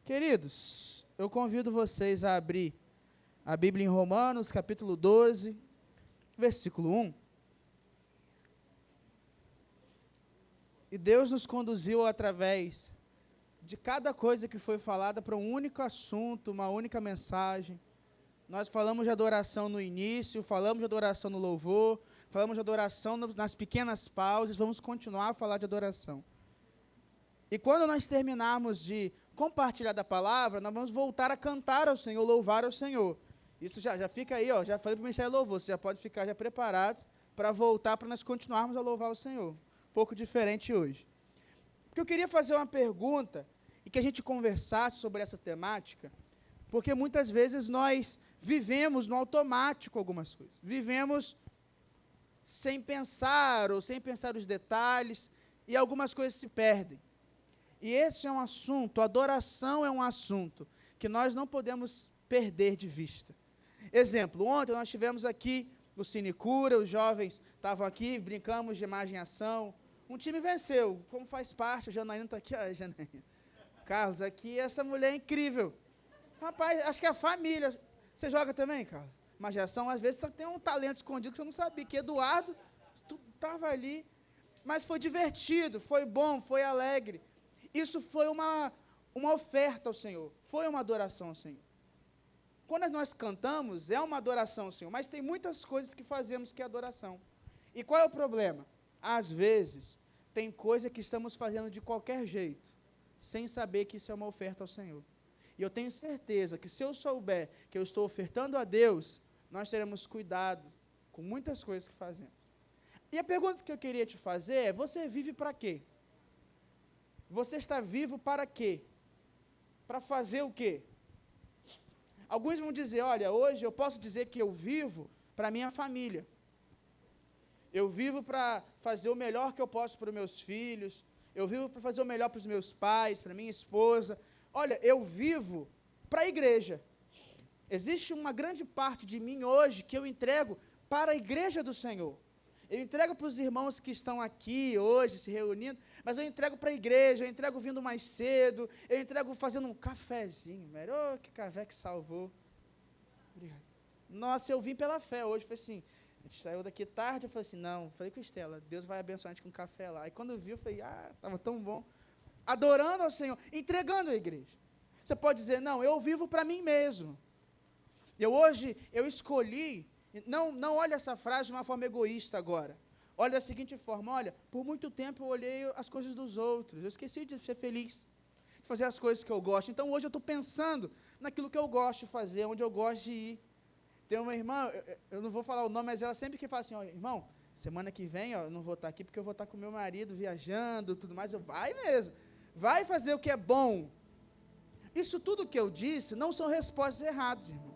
Queridos, eu convido vocês a abrir a Bíblia em Romanos, capítulo 12, versículo 1. E Deus nos conduziu através de cada coisa que foi falada para um único assunto, uma única mensagem. Nós falamos de adoração no início, falamos de adoração no louvor, falamos de adoração nas pequenas pausas, vamos continuar a falar de adoração. E quando nós terminarmos de compartilhar da palavra, nós vamos voltar a cantar ao Senhor, louvar ao Senhor. Isso já fica aí, já falei para o Ministério Louvor, você já pode ficar já preparado para voltar, para nós continuarmos a louvar o Senhor. Um pouco diferente hoje. Porque eu queria fazer uma pergunta e que a gente conversasse sobre essa temática, porque muitas vezes nós vivemos no automático algumas coisas. Vivemos sem pensar ou sem pensar os detalhes e algumas coisas se perdem. E esse é um assunto, a adoração é um assunto que nós não podemos perder de vista. Exemplo, ontem nós tivemos aqui o Cinecura, os jovens estavam aqui, brincamos de imagem e ação. Um time venceu, como faz parte, a Janaína está aqui, a Janaína. Carlos, aqui, essa mulher é incrível. Rapaz, acho que é a família. Você joga também, Carlos? Imagem e ação, às vezes você tem um talento escondido que você não sabia, que Eduardo estava ali. Mas foi divertido, foi bom, foi alegre. Isso foi uma oferta ao Senhor, foi uma adoração ao Senhor. Quando nós cantamos, é uma adoração ao Senhor, mas tem muitas coisas que fazemos que é adoração. E qual é o problema? Às vezes, tem coisa que estamos fazendo de qualquer jeito, sem saber que isso é uma oferta ao Senhor. E eu tenho certeza que se eu souber que eu estou ofertando a Deus, nós teremos cuidado com muitas coisas que fazemos. E a pergunta que eu queria te fazer é, você vive para quê? Você está vivo para quê? Para fazer o quê? Alguns vão dizer, olha, hoje eu posso dizer que eu vivo para a minha família. Eu vivo para fazer o melhor que eu posso para os meus filhos. Eu vivo para fazer o melhor para os meus pais, para minha esposa. Olha, eu vivo para a igreja. Existe uma grande parte de mim hoje que eu entrego para a igreja do Senhor. Eu entrego para os irmãos que estão aqui hoje, se reunindo, mas eu entrego para a igreja, eu entrego vindo mais cedo, eu entrego fazendo um cafezinho, velho. Oh, que café que salvou. Obrigado. Nossa, eu vim pela fé hoje, foi assim, a gente saiu daqui tarde, eu falei assim, não, falei com a Estela, Deus vai abençoar a gente com café lá. E quando eu vi, eu falei, estava tão bom. Adorando ao Senhor, entregando à igreja. Você pode dizer, não, eu vivo para mim mesmo. Eu escolhi, não olha essa frase de uma forma egoísta agora. Olha da seguinte forma, olha, por muito tempo eu olhei as coisas dos outros, eu esqueci de ser feliz, de fazer as coisas que eu gosto. Então hoje eu estou pensando naquilo que eu gosto de fazer, onde eu gosto de ir. Tem uma irmã, eu não vou falar o nome, mas ela sempre que fala assim, ó, irmão, semana que vem, ó, eu não vou estar aqui porque eu vou estar com meu marido viajando, tudo mais, vai mesmo, vai fazer o que é bom. Isso tudo que eu disse não são respostas erradas, irmãos.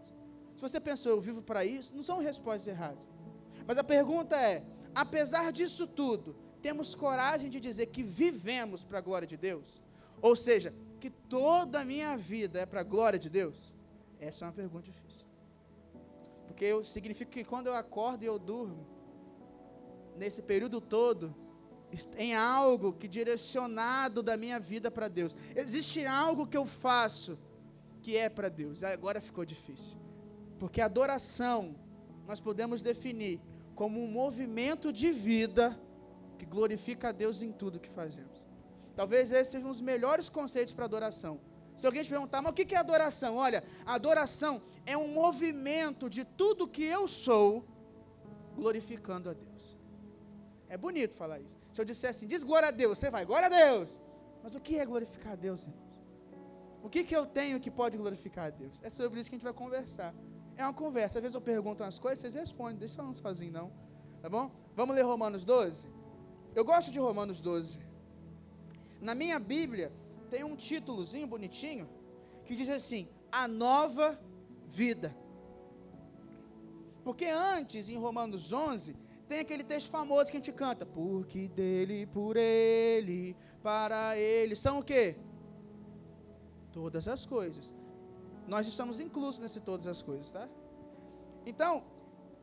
Se você pensou, eu vivo para isso, não são respostas erradas. Mas a pergunta é, apesar disso tudo, temos coragem de dizer que vivemos para a glória de Deus? Ou seja, que toda a minha vida é para a glória de Deus? Essa é uma pergunta difícil. Porque significa que quando eu acordo e eu durmo, nesse período todo, tem algo que direcionado da minha vida para Deus. Existe algo que eu faço que é para Deus. Agora ficou difícil. Porque a adoração, nós podemos definir como um movimento de vida que glorifica a Deus em tudo que fazemos. Talvez esse seja um dos melhores conceitos para adoração. Se alguém te perguntar, mas o que é adoração? Olha, a adoração é um movimento de tudo que eu sou, glorificando a Deus. É bonito falar isso. Se eu disser assim, diz glória a Deus, você vai, glória a Deus. Mas o que é glorificar a Deus, irmãos? O que eu tenho que pode glorificar a Deus? É sobre isso que a gente vai conversar. É uma conversa. Às vezes eu pergunto umas coisas, vocês respondem. Deixa eu não sozinho, não. Tá bom? Vamos ler Romanos 12? Eu gosto de Romanos 12. Na minha Bíblia, tem um títulozinho bonitinho, que diz assim, a nova vida. Porque antes, em Romanos 11, tem aquele texto famoso que a gente canta, porque dele, por ele, para ele, são o quê? Todas as coisas. Nós estamos inclusos nesse todas as coisas, tá? Então,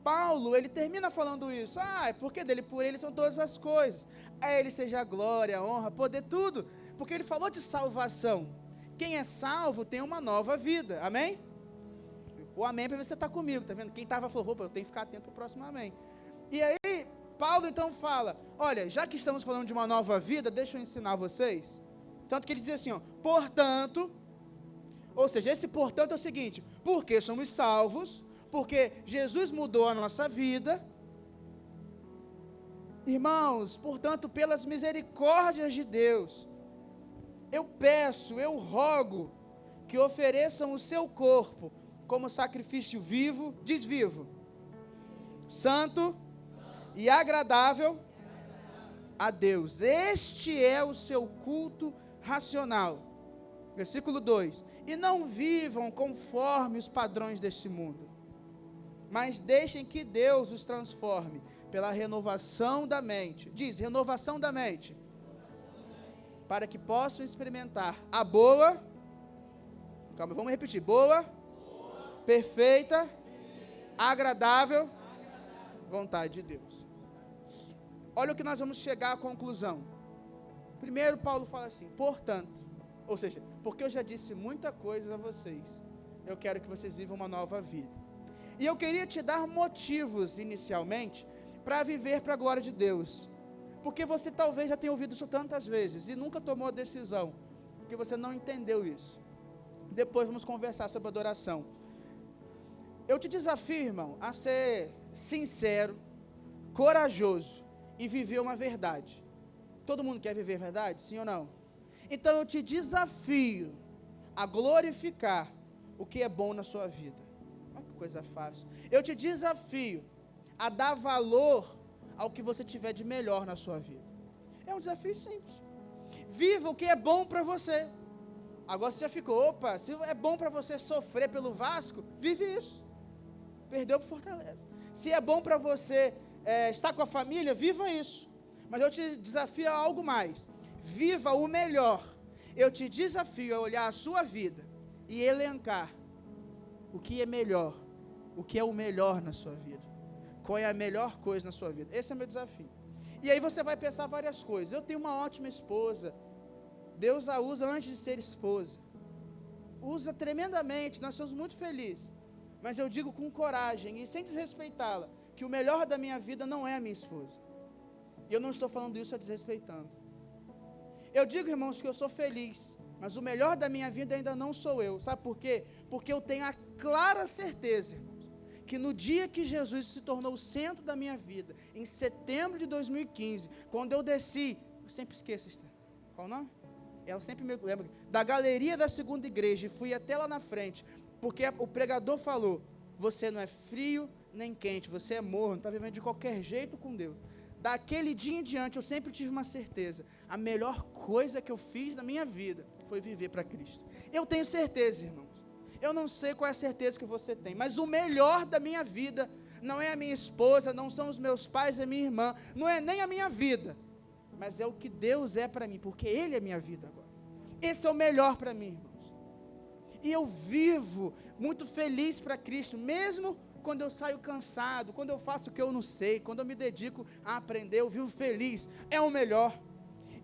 Paulo, ele termina falando isso, é porque dele, por ele são todas as coisas, a ele seja a glória, a honra, poder, tudo, porque ele falou de salvação, Quem é salvo tem uma nova vida, amém? O amém para ver se você está comigo, tá vendo? Quem estava falou, opa, eu tenho que ficar atento para o próximo amém. E aí, Paulo então fala, olha, já que estamos falando de uma nova vida, deixa eu ensinar vocês. Tanto que ele diz assim, ó, portanto, ou seja, esse portanto é o seguinte, porque somos salvos, porque Jesus mudou a nossa vida, irmãos, portanto, pelas misericórdias de Deus, eu peço, eu rogo, que ofereçam o seu corpo, como sacrifício vivo, diz vivo, santo e agradável a Deus. Este é o seu culto racional. Versículo 2. E não vivam conforme os padrões deste mundo, mas deixem que Deus os transforme pela renovação da mente. Diz, renovação da mente. Para que possam experimentar a boa, calma, vamos repetir, boa, perfeita, agradável vontade de Deus. Olha o que nós vamos chegar à conclusão. Primeiro Paulo fala assim, portanto, ou seja, porque eu já disse muita coisa a vocês, eu quero que vocês vivam uma nova vida. E eu queria te dar motivos, inicialmente, para viver para a glória de Deus. Porque você talvez já tenha ouvido isso tantas vezes e nunca tomou a decisão, porque você não entendeu isso. Depois vamos conversar sobre adoração. Eu te desafio, irmão, a ser sincero, corajoso e viver uma verdade. Todo mundo quer viver verdade, sim ou não? Então eu te desafio a glorificar o que é bom na sua vida. Olha que coisa fácil. Eu te desafio a dar valor ao que você tiver de melhor na sua vida. É um desafio simples. Viva o que é bom para você. Agora você já ficou, opa, se é bom para você sofrer pelo Vasco, vive isso. Perdeu para Fortaleza. Se é bom para você estar com a família, viva isso. Mas eu te desafio a algo mais. Viva o melhor. Eu te desafio a olhar a sua vida e elencar o que é melhor, o que é o melhor na sua vida. Qual é a melhor coisa na sua vida? Esse é o meu desafio. E aí você vai pensar várias coisas. Eu tenho uma ótima esposa. Deus a usa antes de ser esposa. Usa tremendamente, nós somos muito felizes. Mas eu digo com coragem e sem desrespeitá-la, que o melhor da minha vida não é a minha esposa. E eu não estou falando isso a desrespeitando. Eu digo, irmãos, que eu sou feliz, mas o melhor da minha vida ainda não sou eu. Sabe por quê? Porque eu tenho a clara certeza, irmãos, que no dia que Jesus se tornou o centro da minha vida, em setembro de 2015, quando eu desci, eu sempre esqueço, Esther, qual o nome? Ela sempre me lembra, da galeria da segunda igreja, e fui até lá na frente, porque o pregador falou, você não é frio nem quente, você é morno, está vivendo de qualquer jeito com Deus. Daquele dia em diante, eu sempre tive uma certeza, a melhor coisa que eu fiz na minha vida, foi viver para Cristo. Eu tenho certeza, irmãos, eu não sei qual é a certeza que você tem, mas o melhor da minha vida, não é a minha esposa, não são os meus pais, é minha irmã, não é nem a minha vida, mas é o que Deus é para mim, porque Ele é minha vida agora. Esse é o melhor para mim, irmãos. E eu vivo muito feliz para Cristo, mesmo quando eu saio cansado, quando eu faço o que eu não sei, quando eu me dedico a aprender, eu vivo feliz, é o melhor.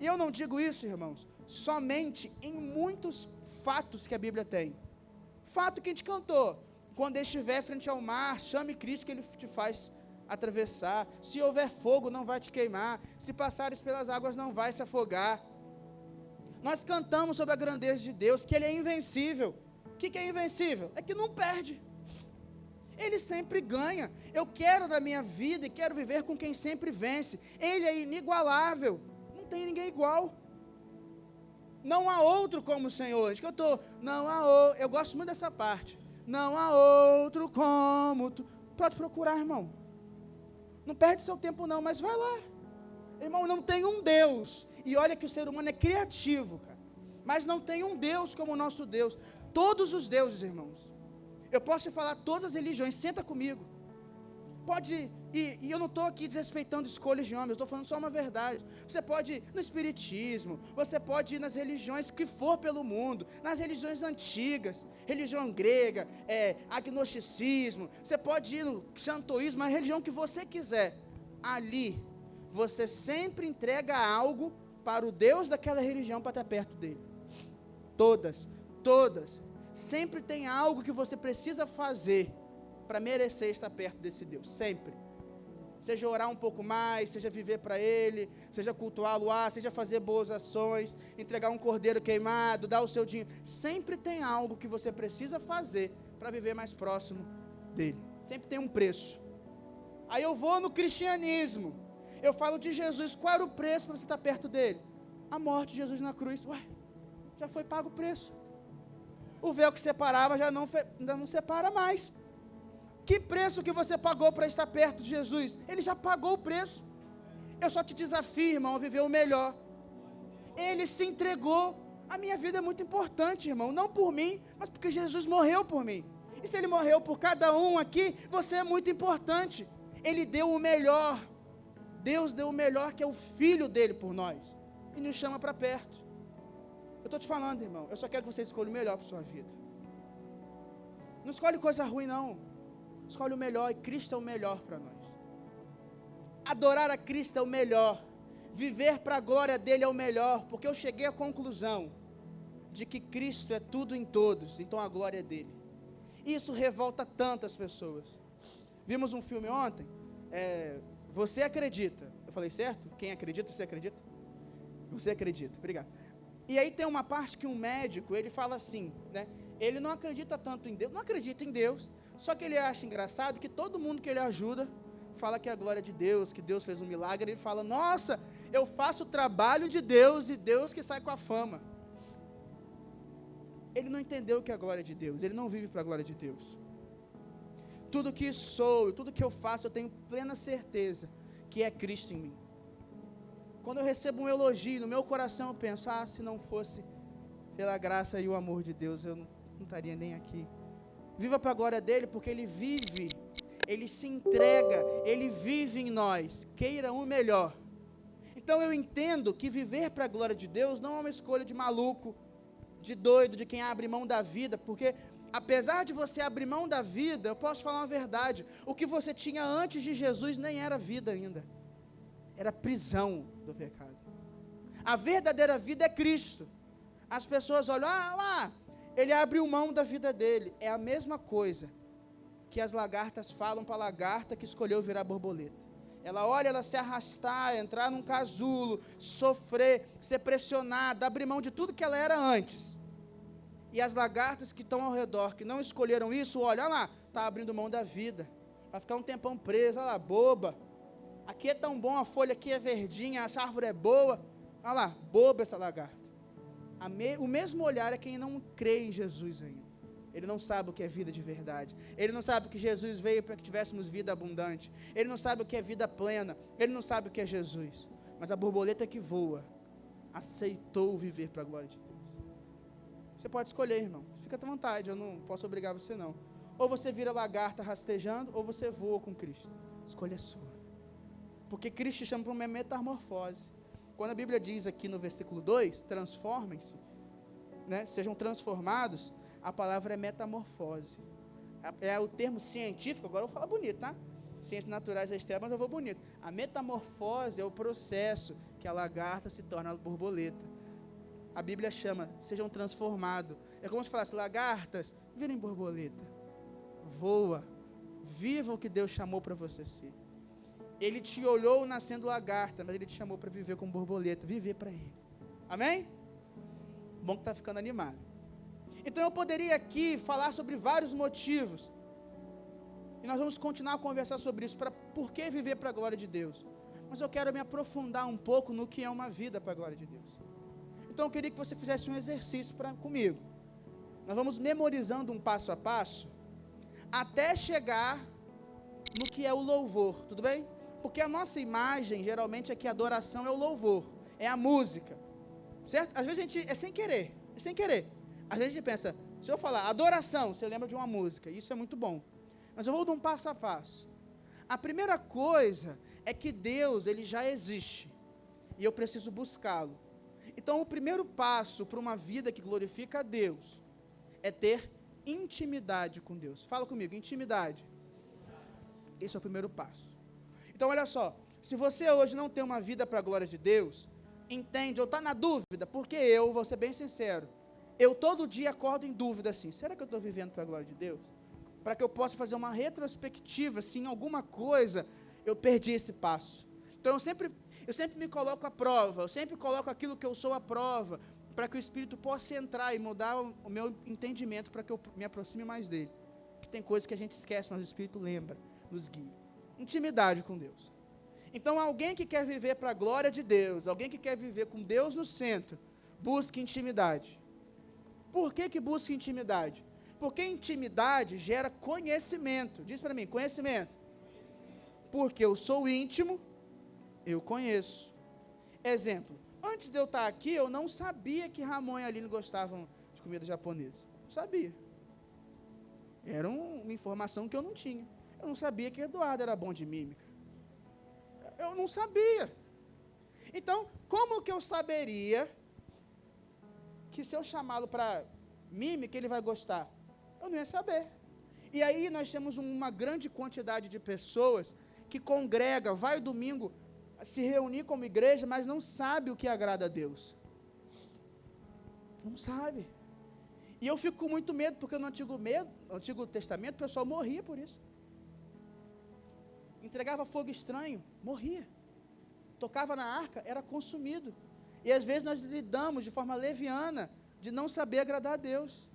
E eu não digo isso, irmãos, somente em muitos fatos que a Bíblia tem. Fato que a gente cantou, quando estiver frente ao mar, chame Cristo que Ele te faz atravessar, se houver fogo não vai te queimar, se passares pelas águas não vai se afogar. Nós cantamos sobre a grandeza de Deus, que Ele é invencível. O que é invencível? É que não perde. Ele sempre ganha. Eu quero na minha vida e quero viver com quem sempre vence. Ele é inigualável. Não tem ninguém igual. Não há outro como o Senhor. Acho que não há outro. Eu gosto muito dessa parte. Não há outro como tu. Pode procurar, irmão. Não perde seu tempo não, mas vai lá. Irmão, não tem um Deus. E olha que o ser humano é criativo, cara. Mas não tem um Deus como o nosso Deus. Todos os deuses, irmãos. Eu posso te falar todas as religiões, senta comigo. Pode, e eu não estou aqui desrespeitando escolhas de homens, eu estou falando só uma verdade. Você pode ir no espiritismo, você pode ir nas religiões que for pelo mundo, nas religiões antigas, religião grega, agnosticismo, você pode ir no xantoísmo, a religião que você quiser. Ali, você sempre entrega algo para o Deus daquela religião para estar perto dele. Todas todas, sempre tem algo que você precisa fazer para merecer estar perto desse Deus, sempre. Seja orar um pouco mais, seja viver para Ele, seja cultuá-lo, seja fazer boas ações, entregar um cordeiro queimado, dar o seu dinheiro. Sempre tem algo que você precisa fazer para viver mais próximo dEle. Sempre tem um preço. Aí eu vou no cristianismo, eu falo de Jesus, qual era o preço para você estar perto dEle? A morte de Jesus na cruz. Já foi pago o preço. O véu que separava já não separa mais. Que preço que você pagou para estar perto de Jesus? Ele já pagou o preço. Eu só te desafio, irmão, a viver o melhor. Ele se entregou. A minha vida é muito importante, irmão. Não por mim, mas porque Jesus morreu por mim. E se Ele morreu por cada um aqui, você é muito importante. Ele deu o melhor. Deus deu o melhor, que é o Filho dele por nós. E nos chama para perto. Eu estou te falando, irmão. Eu só quero que você escolha o melhor para a sua vida. Não escolhe coisa ruim, não. Escolhe o melhor, e Cristo é o melhor para nós. Adorar a Cristo é o melhor. Viver para a glória dele é o melhor, porque eu cheguei à conclusão de que Cristo é tudo em todos, então a glória é dele. Isso revolta tantas pessoas. Vimos um filme ontem, Você Acredita. Eu falei certo? Quem acredita, você acredita? Você acredita, obrigado. E aí tem uma parte que um médico, ele fala assim, né? Ele não acredita tanto em Deus, não acredita em Deus, só que ele acha engraçado que todo mundo que ele ajuda fala que é a glória de Deus, que Deus fez um milagre. Ele fala, nossa, eu faço o trabalho de Deus e Deus que sai com a fama. Ele não entendeu o que é a glória de Deus, ele não vive para a glória de Deus. Tudo que sou, tudo que eu faço, eu tenho plena certeza que é Cristo em mim. Quando eu recebo um elogio no meu coração, eu penso, se não fosse pela graça e o amor de Deus, eu não estaria nem aqui. Viva para a glória dele, porque ele vive, ele se entrega, ele vive em nós, queira o melhor. Então eu entendo que viver para a glória de Deus não é uma escolha de maluco, de doido, de quem abre mão da vida, porque apesar de você abrir mão da vida, eu posso falar uma verdade, o que você tinha antes de Jesus nem era vida ainda, era prisão do pecado. A verdadeira vida é Cristo. As pessoas olham, lá, ele abriu mão da vida dele. É a mesma coisa que as lagartas falam para a lagarta que escolheu virar borboleta. Ela olha, ela se arrastar, entrar num casulo, sofrer, ser pressionada, abrir mão de tudo que ela era antes. E as lagartas que estão ao redor, que não escolheram isso, olha lá, está abrindo mão da vida. Vai ficar um tempão presa, olha lá, boba. Aqui é tão bom, a folha aqui é verdinha, essa árvore é boa. Olha lá, boba essa lagarta. O mesmo olhar é quem não crê em Jesus ainda. Ele não sabe o que é vida de verdade. Ele não sabe que Jesus veio para que tivéssemos vida abundante. Ele não sabe o que é vida plena. Ele não sabe o que é Jesus. Mas a borboleta que voa aceitou viver para a glória de Deus. Você pode escolher, irmão. Fica à vontade, eu não posso obrigar você não. Ou você vira lagarta rastejando, ou você voa com Cristo. Escolha é sua. Porque Cristo te chama para uma metamorfose. Quando a Bíblia diz aqui no versículo 2, transformem-se, né, sejam transformados, a palavra é metamorfose. É o termo científico, agora eu vou falar bonito, tá? Ciências naturais externas, mas eu vou bonito. A metamorfose é o processo que a lagarta se torna borboleta. A Bíblia chama, sejam transformados. É como se falasse, lagartas, virem borboleta. Voa, viva o que Deus chamou para você ser. Ele te olhou nascendo lagarta, mas ele te chamou para viver como borboleta, viver para ele. Amém? Bom que está ficando animado. Então eu poderia aqui falar sobre vários motivos, e nós vamos continuar a conversar sobre isso, por que viver para a glória de Deus. Mas eu quero me aprofundar um pouco no que é uma vida para a glória de Deus. Então eu queria que você fizesse um exercício comigo. Nós vamos memorizando um passo a passo, até chegar no que é o louvor, tudo bem? Porque a nossa imagem, geralmente, é que a adoração é o louvor, é a música, certo? Às vezes a gente, é sem querer. Às vezes a gente pensa, se eu falar adoração, você lembra de uma música, isso é muito bom. Mas eu vou dar um passo a passo. A primeira coisa é que Deus, ele já existe, e eu preciso buscá-lo. Então o primeiro passo para uma vida que glorifica a Deus, é ter intimidade com Deus. Fala comigo, intimidade. Esse é o primeiro passo. Então olha só, se você hoje não tem uma vida para a glória de Deus, entende ou está na dúvida, porque eu, vou ser bem sincero, eu todo dia acordo em dúvida assim, será que eu estou vivendo para a glória de Deus? Para que eu possa fazer uma retrospectiva, se em alguma coisa eu perdi esse passo. Então eu sempre me coloco à prova, eu sempre coloco aquilo que eu sou à prova, para que o Espírito possa entrar e mudar o meu entendimento, para que eu me aproxime mais dele. Porque tem coisas que a gente esquece, mas o Espírito lembra, nos guia. Intimidade com Deus. Então alguém que quer viver para a glória de Deus, alguém que quer viver com Deus no centro, busque intimidade. Por que busca intimidade? Porque intimidade gera conhecimento. Diz para mim, conhecimento. Porque eu sou íntimo, eu conheço. Exemplo, antes de eu estar aqui, eu não sabia que Ramon e Aline gostavam de comida japonesa. Não sabia. Era uma informação que eu não tinha. Eu não sabia que Eduardo era bom de mímica. Eu não sabia. Então, como que eu saberia que se eu chamá-lo para mímica, ele vai gostar? Eu não ia saber. E aí nós temos uma grande quantidade de pessoas que congrega, vai domingo se reunir como igreja, mas não sabe o que agrada a Deus. Não sabe. E eu fico com muito medo, porque no Antigo Testamento o pessoal morria por isso. Entregava fogo estranho, morria. Tocava na arca, era consumido. E às vezes nós lidamos de forma leviana, de não saber agradar a Deus.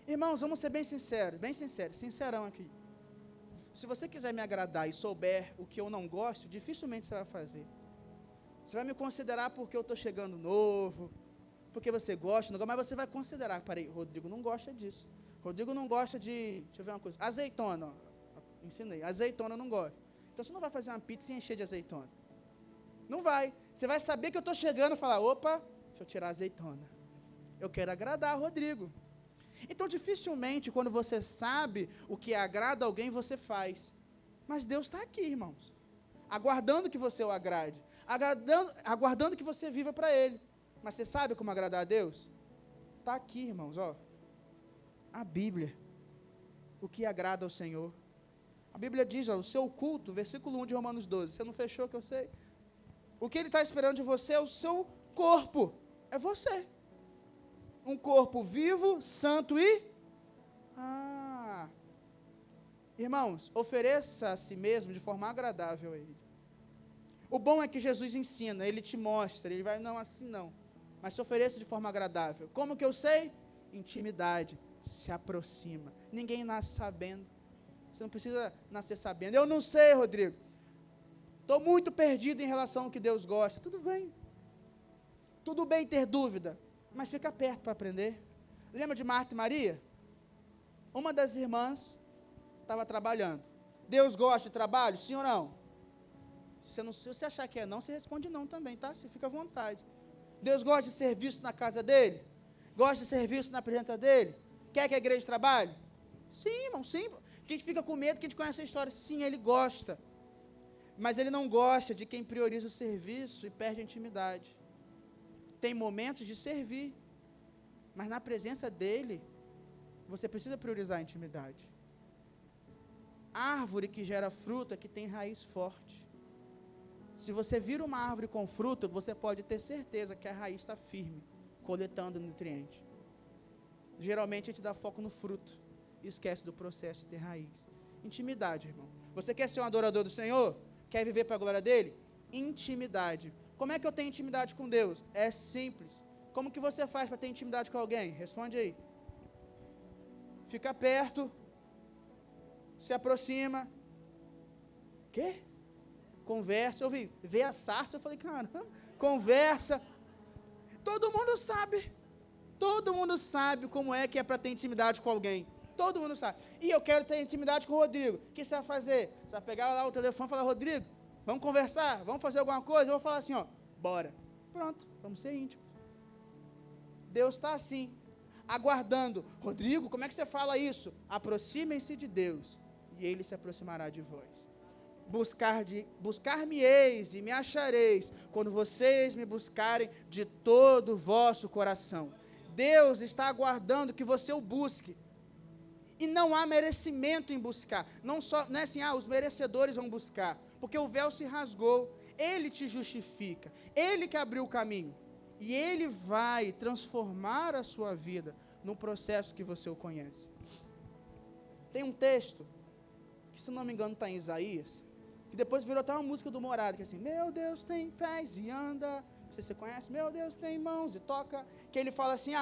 Irmãos, vamos ser bem sinceros, sincerão aqui. Se você quiser me agradar e souber o que eu não gosto, dificilmente você vai fazer. Você vai me considerar porque eu estou chegando novo, porque você gosta, não gosta, mas você vai considerar, Rodrigo não gosta disso. Rodrigo não gosta de, deixa eu ver uma coisa, azeitona, ó, ensinei, azeitona eu não gosto. Então você não vai fazer uma pizza e encher de azeitona. Não vai. Você vai saber que eu estou chegando e falar, opa, deixa eu tirar a azeitona. Eu quero agradar Rodrigo. Então, dificilmente, quando você sabe o que agrada alguém, você faz. Mas Deus está aqui, irmãos, aguardando que você o agrade, aguardando que você viva para Ele. Mas você sabe como agradar a Deus? Está aqui, irmãos, ó, a Bíblia, o que agrada ao Senhor. A Bíblia diz, ó, o seu culto, versículo 1 de Romanos 12, você não fechou que eu sei? O que Ele está esperando de você é o seu corpo, é você. Um corpo vivo, santo e... Irmãos, ofereça a si mesmo de forma agradável a Ele. O bom é que Jesus ensina, Ele te mostra, Ele vai, não, assim não. Mas se ofereça de forma agradável. Como que eu sei? Intimidade, se aproxima. Ninguém nasce sabendo. Você não precisa nascer sabendo. Eu não sei, Rodrigo. Estou muito perdido em relação ao que Deus gosta. Tudo bem. Tudo bem ter dúvida. Mas fica perto para aprender. Lembra de Marta e Maria? Uma das irmãs estava trabalhando. Deus gosta de trabalho? Sim ou não? Se você achar que é não, você responde não também, tá? Você fica à vontade. Deus gosta de serviço na casa dele? Gosta de serviço na presença dele? Quer que a igreja trabalhe? Sim, irmão, sim. Que a gente fica com medo, que a gente conhece a história. Sim, ele gosta. Mas ele não gosta de quem prioriza o serviço e perde a intimidade. Tem momentos de servir, mas na presença dele, você precisa priorizar a intimidade. Árvore que gera fruta, que tem raiz forte. Se você vira uma árvore com fruta, você pode ter certeza que a raiz está firme, coletando nutriente. Geralmente a gente dá foco no fruto e esquece do processo de ter raiz. Intimidade, irmão. Você quer ser um adorador do Senhor? Quer viver para a glória dele? Intimidade. Como é que eu tenho intimidade com Deus? É simples. Como que você faz para ter intimidade com alguém? Responde aí. Fica perto. Se aproxima. Quê? Conversa. Eu vi, vê a sarça, eu falei, caramba, conversa. Todo mundo sabe. Todo mundo sabe como é que é para ter intimidade com alguém. Todo mundo sabe. E eu quero ter intimidade com o Rodrigo. O que você vai fazer? Você vai pegar lá o telefone e falar, Rodrigo, vamos conversar? Vamos fazer alguma coisa? Eu vou falar assim, ó, bora. Pronto, vamos ser íntimos. Deus está assim, aguardando. Rodrigo, como é que você fala isso? Aproximem-se de Deus, e Ele se aproximará de vós. Buscar-me-eis e me achareis, quando vocês me buscarem de todo o vosso coração. Deus está aguardando que você o busque. E não há merecimento em buscar. Não é assim, os merecedores vão buscar. Porque o véu se rasgou. Ele te justifica. Ele que abriu o caminho. E Ele vai transformar a sua vida no processo que você o conhece. Tem um texto, que se não me engano está em Isaías, que depois virou até uma música do Morado, que é assim, meu Deus tem pés e anda, não sei se você conhece, meu Deus tem mãos e toca, que ele fala assim,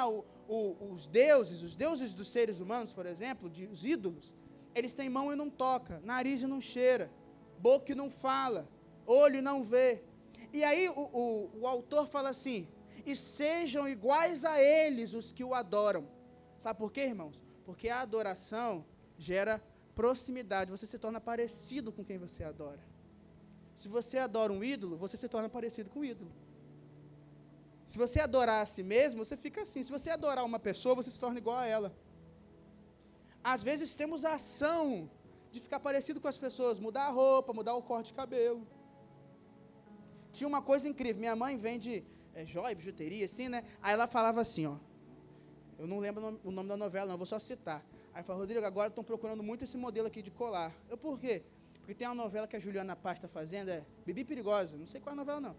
os deuses dos seres humanos, por exemplo, os ídolos, eles têm mão e não toca, nariz e não cheira, boca e não fala, olho e não vê. E aí o autor fala assim, e sejam iguais a eles os que o adoram. Sabe por quê, irmãos? Porque a adoração gera proximidade, você se torna parecido com quem você adora. Se você adora um ídolo, você se torna parecido com o ídolo. Se você adorar a si mesmo, você fica assim. Se você adorar uma pessoa, você se torna igual a ela. Às vezes temos a ação de ficar parecido com as pessoas, mudar a roupa, mudar o corte de cabelo. Tinha uma coisa incrível, minha mãe vende joia, bijuteria, assim, né? Aí ela falava assim, ó, eu não lembro o nome da novela, não, vou só citar. Aí falou, Rodrigo, agora estão procurando muito esse modelo aqui de colar. Eu, por quê? Porque tem uma novela que a Juliana Paz está fazendo, Bibi Perigosa, não sei qual é a novela, não.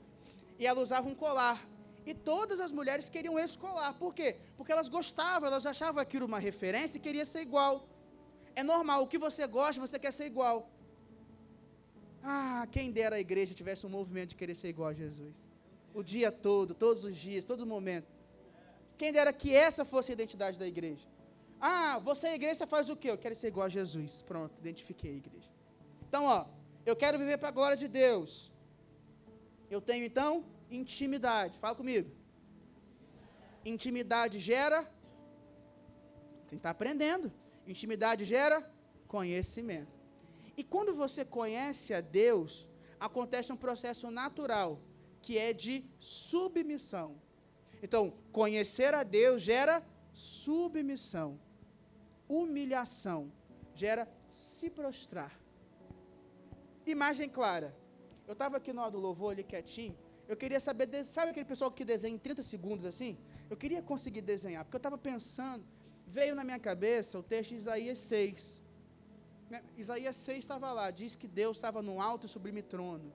E ela usava um colar. E todas as mulheres queriam esse colar. Por quê? Porque elas gostavam, elas achavam aquilo uma referência e queriam ser igual. É normal, o que você gosta, você quer ser igual. Ah, quem dera a igreja tivesse um movimento de querer ser igual a Jesus. O dia todo, todos os dias, todo momento. Quem dera que essa fosse a identidade da igreja. Ah, você é igreja, você faz o quê? Eu quero ser igual a Jesus. Pronto, identifiquei a igreja. Então, ó, eu quero viver para a glória de Deus. Eu tenho, então, intimidade. Fala comigo. Intimidade gera... Tem que estar aprendendo. Intimidade gera conhecimento. E quando você conhece a Deus, acontece um processo natural, que é de submissão. Então, conhecer a Deus gera submissão. Humilhação gera se prostrar. Imagem clara. Eu estava aqui no lado do louvor, ali quietinho, eu queria saber, sabe aquele pessoal que desenha em 30 segundos assim? Eu queria conseguir desenhar, porque eu estava pensando, veio na minha cabeça o texto de Isaías 6. Isaías 6 estava lá, diz que Deus estava no alto e sublime trono,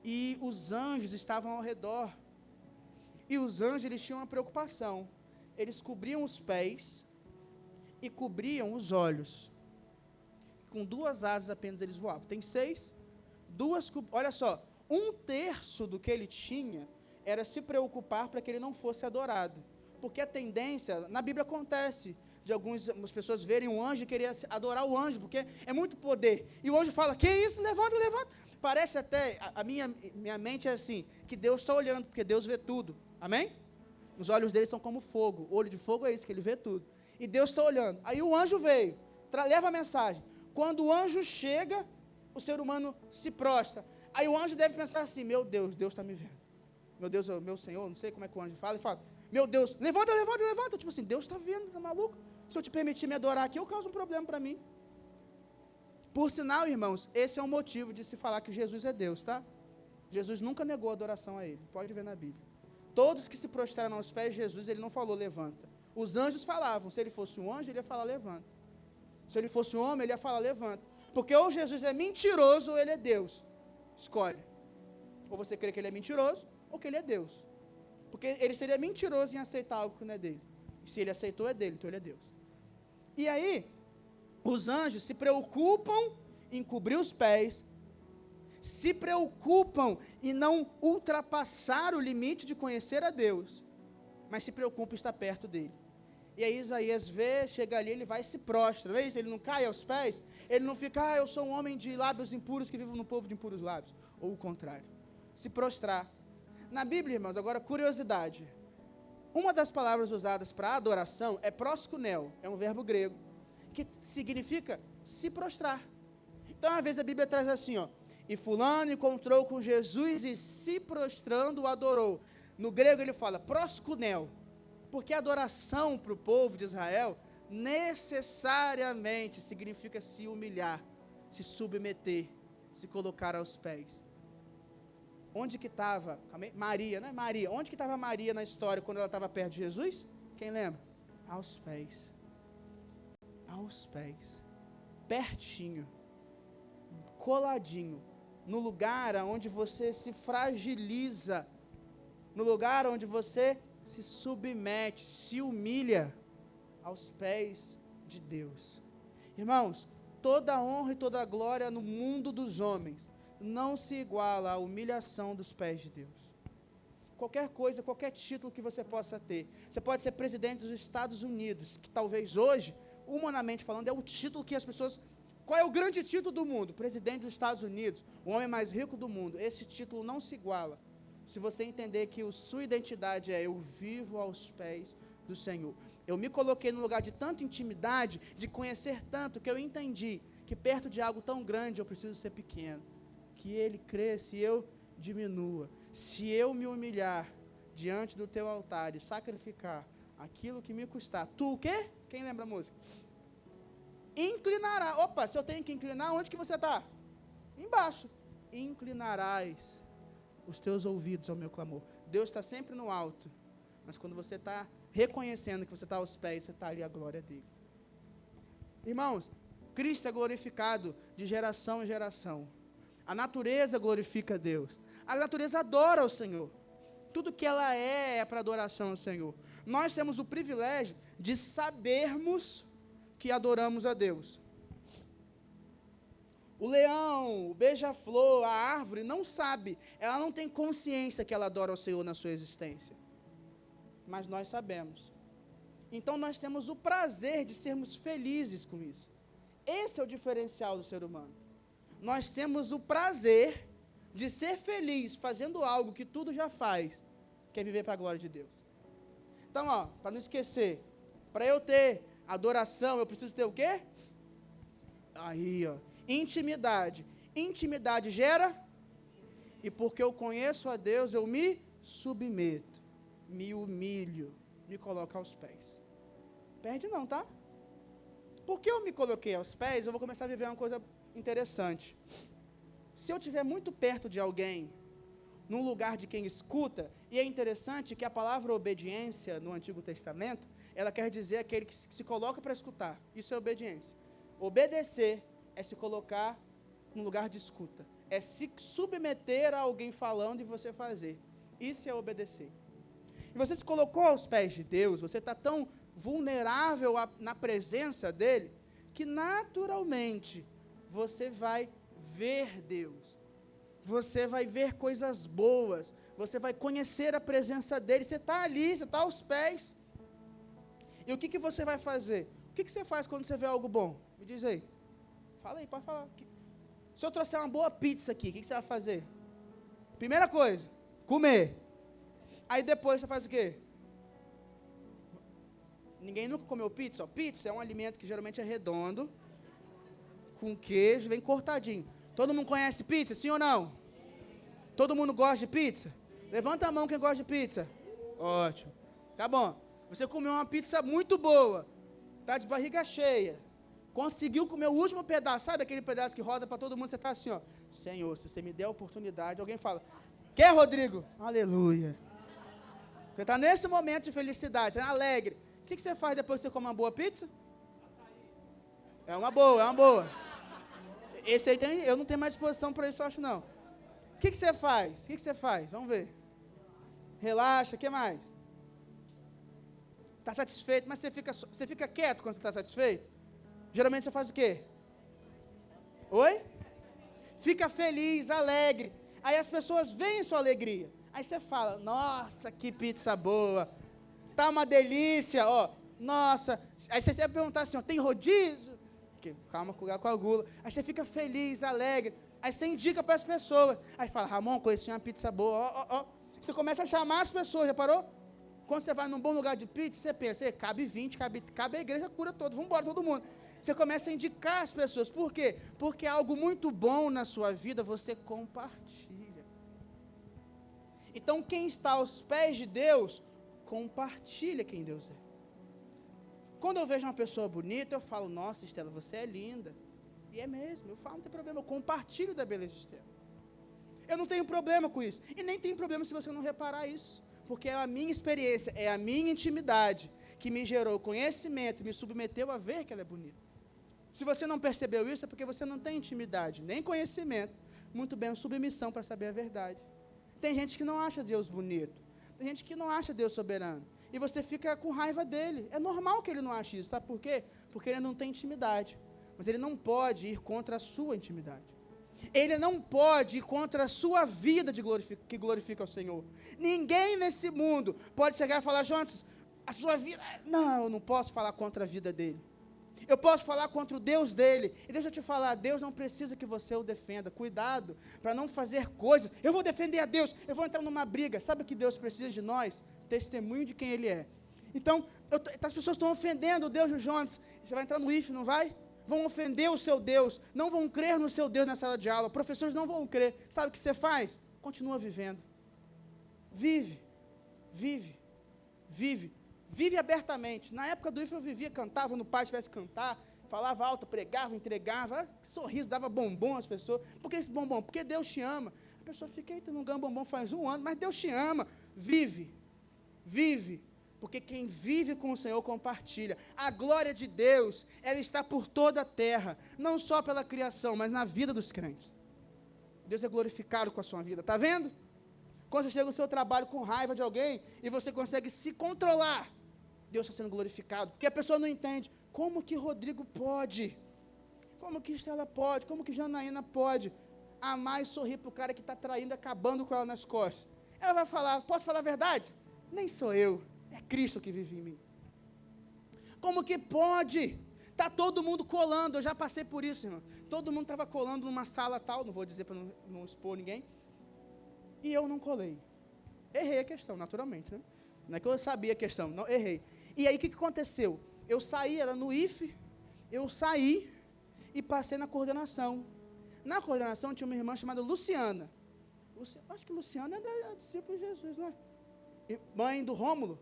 e os anjos estavam ao redor, e os anjos eles tinham uma preocupação, eles cobriam os pés e cobriam os olhos, com 2 asas apenas eles voavam, tem 6, olha só, 1/3 do que ele tinha, era se preocupar para que ele não fosse adorado, porque a tendência, na Bíblia acontece, de algumas pessoas verem um anjo e querer adorar o anjo, porque é muito poder, e o anjo fala, que isso, levanta, parece até, a minha mente é assim, que Deus está olhando, porque Deus vê tudo, amém? Os olhos dele são como fogo, olho de fogo é isso, que ele vê tudo, e Deus está olhando, aí o anjo veio, leva a mensagem, quando o anjo chega, o ser humano se prostra, aí o anjo deve pensar assim, meu Deus, Deus está me vendo, meu Deus, meu Senhor, não sei como é que o anjo fala, ele fala, meu Deus, levanta, tipo assim, Deus está vendo, está maluco? Se eu te permitir me adorar aqui, eu causo um problema para mim. Por sinal, irmãos, esse é um motivo de se falar que Jesus é Deus, tá? Jesus nunca negou a adoração a Ele, pode ver na Bíblia. Todos que se prostraram aos pés de Jesus, Ele não falou levanta. Os anjos falavam, se Ele fosse um anjo, Ele ia falar levanta. Se Ele fosse um homem, Ele ia falar levanta. Porque ou Jesus é mentiroso ou Ele é Deus. Escolhe. Ou você crê que Ele é mentiroso, ou que Ele é Deus. Porque Ele seria mentiroso em aceitar algo que não é dele. E se Ele aceitou, é dele, então Ele é Deus. E aí, os anjos se preocupam em cobrir os pés, se preocupam em não ultrapassar o limite de conhecer a Deus, mas se preocupam em estar perto dele. E aí Isaías vê, chega ali, ele vai e se prostra, não é isso? Ele não cai aos pés, ele não fica, eu sou um homem de lábios impuros que vivo no povo de impuros lábios, ou o contrário, se prostrar. Na Bíblia, irmãos, agora curiosidade, uma das palavras usadas para adoração é proskuneo, é um verbo grego, que significa se prostrar. Então, às vezes a Bíblia traz assim, ó, e fulano encontrou com Jesus e se prostrando o adorou. No grego ele fala proskuneo, porque adoração para o povo de Israel necessariamente significa se humilhar, se submeter, se colocar aos pés. Onde que estava Maria, né? Maria, onde que estava Maria na história quando ela estava perto de Jesus? Quem lembra? Aos pés. Aos pés. Pertinho. Coladinho. No lugar onde você se fragiliza no lugar onde você se submete, se humilha aos pés de Deus. Irmãos, toda a honra e toda a glória no mundo dos homens não se iguala à humilhação dos pés de Deus. Qualquer coisa, qualquer título que você possa ter, você pode ser presidente dos Estados Unidos, que talvez hoje, humanamente falando, é o título que as pessoas... Qual é o grande título do mundo? Presidente dos Estados Unidos, o homem mais rico do mundo. Esse título não se iguala se você entender que sua identidade é: eu vivo aos pés do Senhor. Eu me coloquei no lugar de tanta intimidade, de conhecer tanto, que eu entendi que perto de algo tão grande eu preciso ser pequeno, que Ele cresça e eu diminua. Se eu me humilhar diante do teu altar e sacrificar aquilo que me custar, tu o quê? Quem lembra a música? Inclinará. Opa, se eu tenho que inclinar, onde que você está? Embaixo. Inclinarás os teus ouvidos ao meu clamor. Deus está sempre no alto, mas quando você está reconhecendo que você está aos pés, você está ali a glória dele. Irmãos, Cristo é glorificado de geração em geração. A natureza glorifica a Deus. A natureza adora o Senhor. Tudo que ela é para adoração ao Senhor. Nós temos o privilégio de sabermos que adoramos a Deus. O leão, o beija-flor, a árvore não sabe, ela não tem consciência que ela adora ao Senhor na sua existência. Mas nós sabemos. Então nós temos o prazer de sermos felizes com isso. Esse é o diferencial do ser humano. Nós temos o prazer de ser feliz fazendo algo que tudo já faz, que é viver para a glória de Deus. Então, para não esquecer, para eu ter adoração, eu preciso ter o quê? Aí, intimidade. Intimidade gera, e porque eu conheço a Deus, eu me submeto, me humilho, me coloco aos pés. Perde não, tá? Porque eu me coloquei aos pés, eu vou começar a viver uma coisa interessante. Se eu estiver muito perto de alguém, num lugar de quem escuta, e é interessante que a palavra obediência no Antigo Testamento, ela quer dizer aquele que se coloca para escutar. Isso é obediência. Obedecer é se colocar no lugar de escuta. É se submeter a alguém falando e você fazer. Isso é obedecer. E você se colocou aos pés de Deus, você está tão vulnerável na presença dEle, que naturalmente você vai ver Deus. Você vai ver coisas boas. Você vai conhecer a presença dEle. Você está ali, você está aos pés. E o que você vai fazer? O que você faz quando você vê algo bom? Me diz aí. Fala aí, pode falar. Se eu trouxer uma boa pizza aqui, o que você vai fazer? Primeira coisa, comer. Aí depois você faz o quê? Ninguém nunca comeu pizza? Pizza é um alimento que geralmente é redondo, com queijo, vem cortadinho. Todo mundo conhece pizza, sim ou não? Todo mundo gosta de pizza? Levanta a mão quem gosta de pizza. Ótimo. Tá bom. Você comeu uma pizza muito boa, tá de barriga cheia, conseguiu comer o último pedaço, sabe aquele pedaço que roda para todo mundo, você está assim, Senhor, se você me der a oportunidade, alguém fala, quer, Rodrigo? Aleluia. Você está nesse momento de felicidade, alegre. O que você faz depois que você come uma boa pizza? É uma boa. Esse aí eu não tenho mais disposição para isso, eu acho não. O que você faz? Vamos ver. Relaxa, o que mais? Está satisfeito, mas você fica quieto quando você está satisfeito? Geralmente você faz o quê? Oi? Fica feliz, alegre. Aí as pessoas veem sua alegria. Aí você fala, nossa, que pizza boa. Tá uma delícia, Nossa. Aí você vai perguntar assim, tem rodízio? Calma, cuidado com a gula. Aí você fica feliz, alegre. Aí você indica para as pessoas. Aí fala, Ramon, conheci uma pizza boa, Você começa a chamar as pessoas, reparou? Quando você vai num bom lugar de pizza, você pensa, cabe 20, cabe a igreja, cura todos, vamos embora, todo mundo. Você começa a indicar as pessoas. Por quê? Porque algo muito bom na sua vida, você compartilha. Então, quem está aos pés de Deus, compartilha quem Deus é. Quando eu vejo uma pessoa bonita, eu falo, nossa, Estela, você é linda. E é mesmo, eu falo, não tem problema, eu compartilho da beleza de Estela. Eu não tenho problema com isso. E nem tem problema se você não reparar isso. Porque é a minha experiência, é a minha intimidade que me gerou conhecimento, me submeteu a ver que ela é bonita. Se você não percebeu isso, é porque você não tem intimidade, nem conhecimento, muito bem submissão para saber a verdade. Tem gente que não acha Deus bonito. Tem gente que não acha Deus soberano. E você fica com raiva dele. É normal que ele não ache isso. Sabe por quê? Porque ele não tem intimidade. Mas ele não pode ir contra a sua intimidade. Ele não pode ir contra a sua vida que glorifica ao Senhor. Ninguém nesse mundo pode chegar e falar, Jonas, a sua vida... Não, eu não posso falar contra a vida dele. Eu posso falar contra o Deus dele. E deixa eu te falar, Deus não precisa que você o defenda. Cuidado para não fazer coisas. Eu vou defender a Deus, eu vou entrar numa briga. Sabe o que Deus precisa de nós? Testemunho de quem ele é. Então, as pessoas estão ofendendo o Deus do Jonas. Você vai entrar no IF, não vai? Vão ofender o seu Deus. Não vão crer no seu Deus na sala de aula. Professores não vão crer. Sabe o que você faz? Continua vivendo. Vive. Vive. Vive. Vive abertamente. Na época do IF eu vivia, cantava no pátio, tivesse cantar, falava alto, pregava, entregava, sorriso, dava bombom às pessoas. Por que esse bombom? Porque Deus te ama. A pessoa fica, eita, não ganha bombom faz 1 ano, mas Deus te ama. Vive. Vive. Porque quem vive com o Senhor compartilha. A glória de Deus, ela está por toda a terra, não só pela criação, mas na vida dos crentes. Deus é glorificado com a sua vida, está vendo? Quando você chega no seu trabalho com raiva de alguém, e você consegue se controlar, Deus está sendo glorificado, porque a pessoa não entende, como que Rodrigo pode? Como que Estela pode? Como que Janaína pode amar e sorrir para o cara que está traindo, acabando com ela nas costas? Ela vai falar, posso falar a verdade? Nem sou eu. É Cristo que vive em mim. Como que pode? Está todo mundo colando, eu já passei por isso, irmão. Todo mundo estava colando numa sala tal, não vou dizer para não expor ninguém, e eu não colei. Errei a questão, naturalmente, né? Não é que eu sabia a questão, não, errei. E aí, o que aconteceu? Eu saí, era no IF, eu saí e passei na coordenação. Na coordenação tinha uma irmã chamada Luciana. Acho que Luciana é discípula de Jesus, não é? Mãe do Rômulo.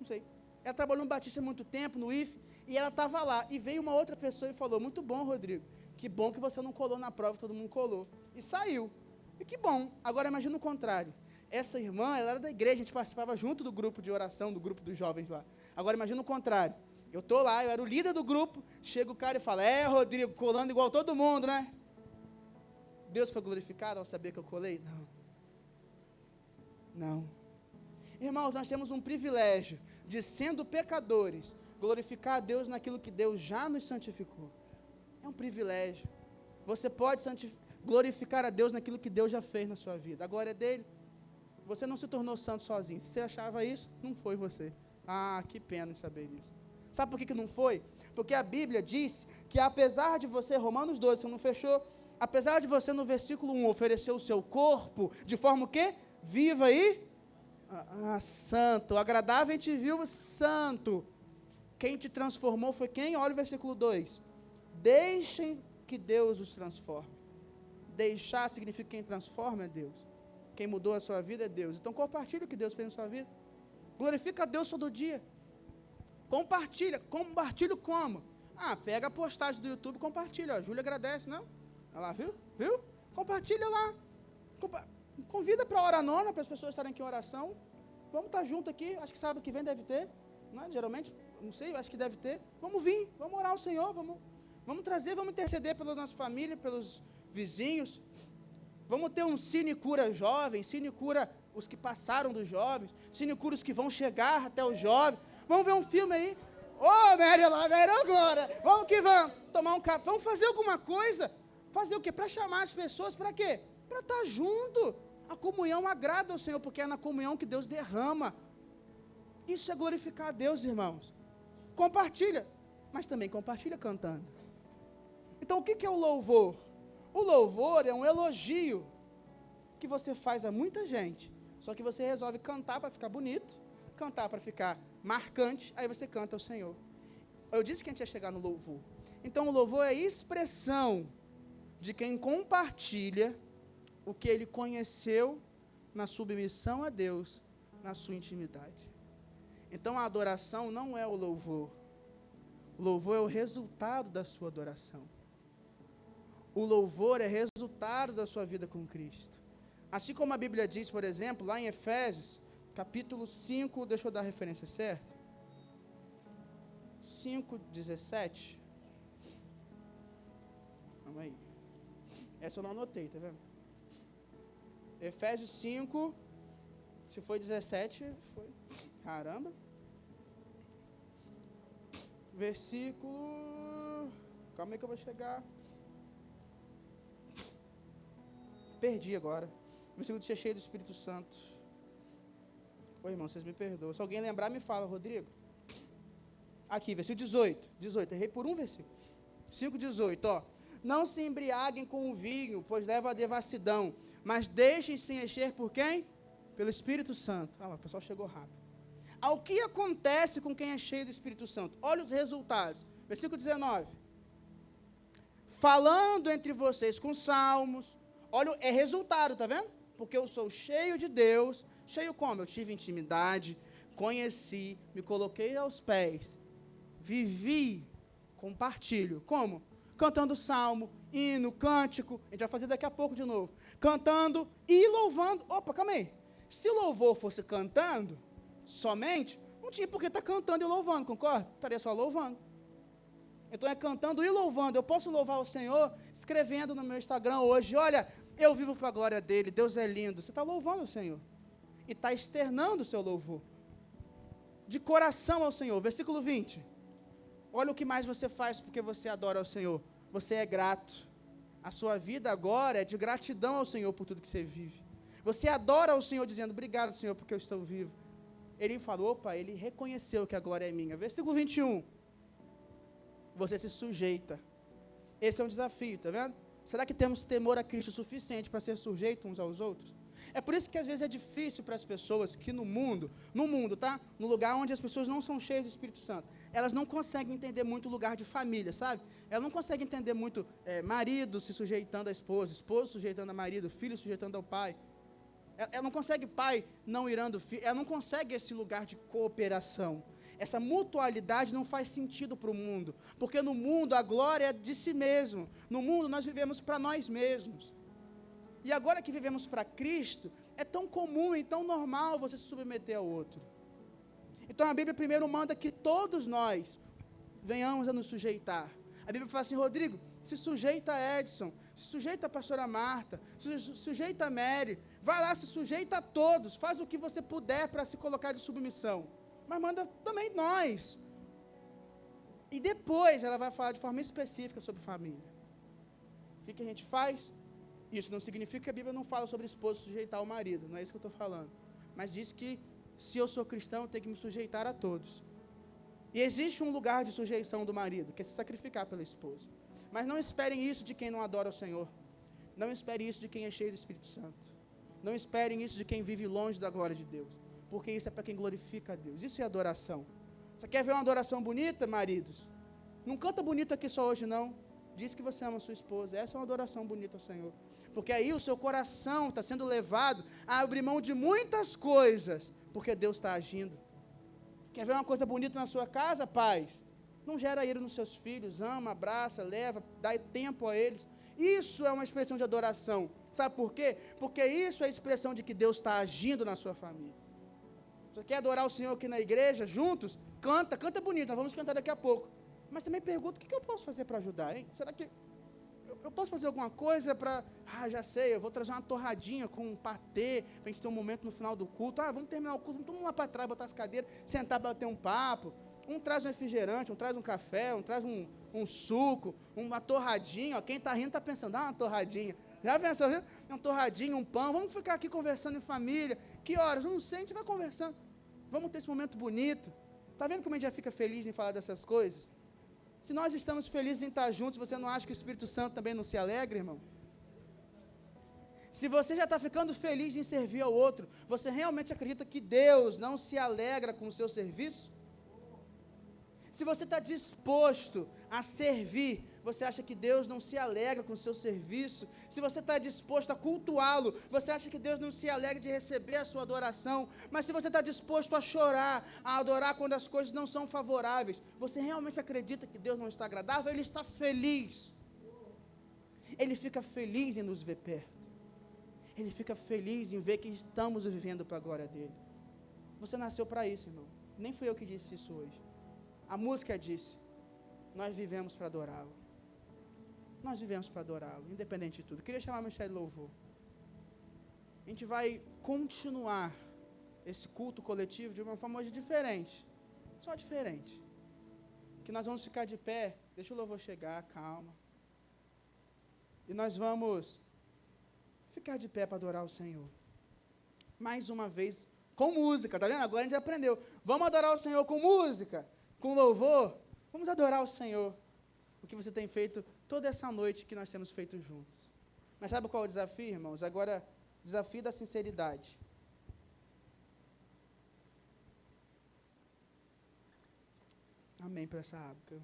Não sei. Ela trabalhou no Batista há muito tempo, no IF, e ela estava lá. E veio uma outra pessoa e falou, muito bom, Rodrigo, que bom que você não colou na prova, todo mundo colou. E saiu. E que bom. Agora imagina o contrário. Essa irmã, ela era da igreja, a gente participava junto do grupo de oração, do grupo dos jovens lá. Agora imagina o contrário. Eu estou lá, eu era o líder do grupo, chega o cara e fala, Rodrigo, colando igual todo mundo, né? Deus foi glorificado ao saber que eu colei? Não. Não. Irmãos, nós temos um privilégio de, sendo pecadores, glorificar a Deus naquilo que Deus já nos santificou. É um privilégio. Você pode glorificar a Deus naquilo que Deus já fez na sua vida. A glória é dele. Você não se tornou santo sozinho. Se você achava isso, não foi você. Ah, que pena em saber isso. Sabe por que não foi? Porque a Bíblia diz que apesar de você, Romanos 12, você não fechou, apesar de você no versículo 1 oferecer o seu corpo de forma o quê? Viva e santo, agradável, a gente viu santo. Quem te transformou foi quem? Olha o versículo 2. Deixem que Deus os transforme. Deixar significa quem transforma é Deus. Quem mudou a sua vida é Deus. Então compartilha o que Deus fez na sua vida. Glorifica a Deus todo dia. Compartilha como? Pega a postagem do YouTube e compartilha. A Júlia agradece, não? Olha lá, viu? Compartilha lá. Convida para a hora nona, para as pessoas estarem aqui em oração. Vamos estar junto aqui, acho que sábado que vem deve ter. Não é? Geralmente, não sei, acho que deve ter. Vamos vir, vamos orar ao Senhor, vamos trazer, vamos interceder pela nossa família, pelos vizinhos. Vamos ter um Cine Cura jovem, Cine Cura os que passaram dos jovens, Cine Cura os que vão chegar até os jovens. Vamos ver um filme aí. Mary agora. Vamos que vamos. Tomar um café. Vamos fazer alguma coisa. Fazer o quê? Para chamar as pessoas, para quê? Para estar junto. A comunhão agrada ao Senhor, porque é na comunhão que Deus derrama. Isso é glorificar a Deus, irmãos. Compartilha, mas também compartilha cantando. Então, o que é o louvor? O louvor é um elogio que você faz a muita gente, só que você resolve cantar para ficar bonito, cantar para ficar marcante, aí você canta ao Senhor. Eu disse que a gente ia chegar no louvor. Então, o louvor é a expressão de quem compartilha o que ele conheceu na submissão a Deus, na sua intimidade. Então, a adoração não é o louvor. O louvor é o resultado da sua adoração. O louvor é resultado da sua vida com Cristo. Assim como a Bíblia diz, por exemplo, lá em Efésios, capítulo 5, deixa eu dar a referência certa. 5:17. Vamos aí. Essa eu não anotei, tá vendo? Efésios 5, Se foi 17, foi. Caramba. Versículo. Calma aí que eu vou chegar. Perdi agora. Versículo de ser cheio do Espírito Santo. Ô irmão, vocês me perdoam. Se alguém lembrar, me fala, Rodrigo. Aqui, versículo 18. 18, errei por um versículo. 5,18, ó. Não se embriaguem com o vinho, pois leva à devassidão, mas deixem-se encher por quem? Pelo Espírito Santo. Ah, o pessoal chegou rápido. Ao que acontece com quem é cheio do Espírito Santo? Olha os resultados. Versículo 19. Falando entre vocês com salmos. Olha, é resultado, tá vendo? Porque eu sou cheio de Deus. Cheio como? Eu tive intimidade, conheci, me coloquei aos pés, vivi, compartilho. Como? Cantando salmo, hino, cântico. A gente vai fazer daqui a pouco de novo. Cantando e louvando. Opa, calma aí. Se louvor fosse cantando somente, não tinha por que estar cantando e louvando, concorda? Estaria só louvando. Então é cantando e louvando. Eu posso louvar o Senhor escrevendo no meu Instagram hoje, olha, eu vivo para a glória dele, Deus é lindo. Você está louvando o Senhor. E está externando o seu louvor. De coração ao Senhor. Versículo 20. Olha o que mais você faz porque você adora ao Senhor. Você é grato. A sua vida agora é de gratidão ao Senhor por tudo que você vive. Você adora ao Senhor dizendo, obrigado, Senhor, porque eu estou vivo. Ele falou, opa, ele reconheceu que a glória é minha. Versículo 21. Você se sujeita. Esse é um desafio, tá vendo? Será que temos temor a Cristo o suficiente para ser sujeito uns aos outros? É por isso que às vezes é difícil para as pessoas que no mundo, tá? No lugar onde as pessoas não são cheias do Espírito Santo, elas não conseguem entender muito o lugar de família, sabe? Elas não conseguem entender muito marido se sujeitando à esposa, esposa sujeitando a marido, filho sujeitando ao pai. Ela não consegue pai não irando filho, ela não consegue esse lugar de cooperação. Essa mutualidade não faz sentido para o mundo, porque no mundo a glória é de si mesmo, no mundo nós vivemos para nós mesmos. E agora que vivemos para Cristo, é tão comum e tão normal você se submeter ao outro. Então a Bíblia primeiro manda que todos nós venhamos a nos sujeitar. A Bíblia fala assim, Rodrigo, se sujeita a Edson, se sujeita a pastora Marta, se sujeita a Mary, vai lá, se sujeita a todos, faz o que você puder para se colocar de submissão. Mas manda também nós. E depois ela vai falar de forma específica sobre família. O que a gente faz? Isso não significa que a Bíblia não fala sobre esposo sujeitar ao marido, não é isso que eu estou falando. Mas diz que se eu sou cristão, eu tenho que me sujeitar a todos. E existe um lugar de sujeição do marido, que é se sacrificar pela esposa. Mas não esperem isso de quem não adora o Senhor. Não esperem isso de quem é cheio do Espírito Santo. Não esperem isso de quem vive longe da glória de Deus. Porque isso é para quem glorifica a Deus. Isso é adoração. Você quer ver uma adoração bonita, maridos? Não canta bonito aqui só hoje, não. Diz que você ama a sua esposa. Essa é uma adoração bonita ao Senhor. Porque aí o seu coração está sendo levado a abrir mão de muitas coisas, porque Deus está agindo. Quer ver uma coisa bonita na sua casa, pais? Não gera ira nos seus filhos, ama, abraça, leva, dá tempo a eles. Isso é uma expressão de adoração. Sabe por quê? Porque isso é a expressão de que Deus está agindo na sua família. Você quer adorar o Senhor aqui na igreja, juntos? Canta bonito, nós vamos cantar daqui a pouco. Mas também pergunta, o que eu posso fazer para ajudar, hein? Será que eu posso fazer alguma coisa para... já sei, eu vou trazer uma torradinha com um patê, para a gente ter um momento no final do culto. Vamos terminar o culto, vamos lá para trás, botar as cadeiras, sentar para bater um papo. Um traz um refrigerante, um traz um café, um traz um suco, uma torradinha. Quem está rindo está pensando, uma torradinha. Já pensou, viu? Uma torradinha, um pão, vamos ficar aqui conversando em família. Que horas? Eu não sei, a gente vai conversando. Vamos ter esse momento bonito. Está vendo como a gente já fica feliz em falar dessas coisas? Se nós estamos felizes em estar juntos, você não acha que o Espírito Santo também não se alegra, irmão? Se você já está ficando feliz em servir ao outro, você realmente acredita que Deus não se alegra com o seu serviço? Se você está disposto a servir, você acha que Deus não se alegra com o seu serviço? Se você está disposto a cultuá-lo, você acha que Deus não se alegra de receber a sua adoração? Mas se você está disposto a chorar, a adorar quando as coisas não são favoráveis, você realmente acredita que Deus não está agradável? Ele está feliz. Ele fica feliz em nos ver perto. Ele fica feliz em ver que estamos vivendo para a glória dele. Você nasceu para isso, irmão. Nem fui eu que disse isso hoje. A música disse, nós vivemos para adorá-lo. Nós vivemos para adorá-lo, independente de tudo. Queria chamar o Ministério de Louvor. A gente vai continuar esse culto coletivo de uma forma hoje diferente. Só diferente. Que nós vamos ficar de pé, deixa o louvor chegar, calma. E nós vamos ficar de pé para adorar o Senhor. Mais uma vez, com música, tá vendo? Agora a gente aprendeu. Vamos adorar o Senhor com música, com louvor. Vamos adorar o Senhor. O que você tem feito toda essa noite que nós temos feito juntos. Mas sabe qual é o desafio, irmãos? Agora, desafio da sinceridade. Amém para essa água.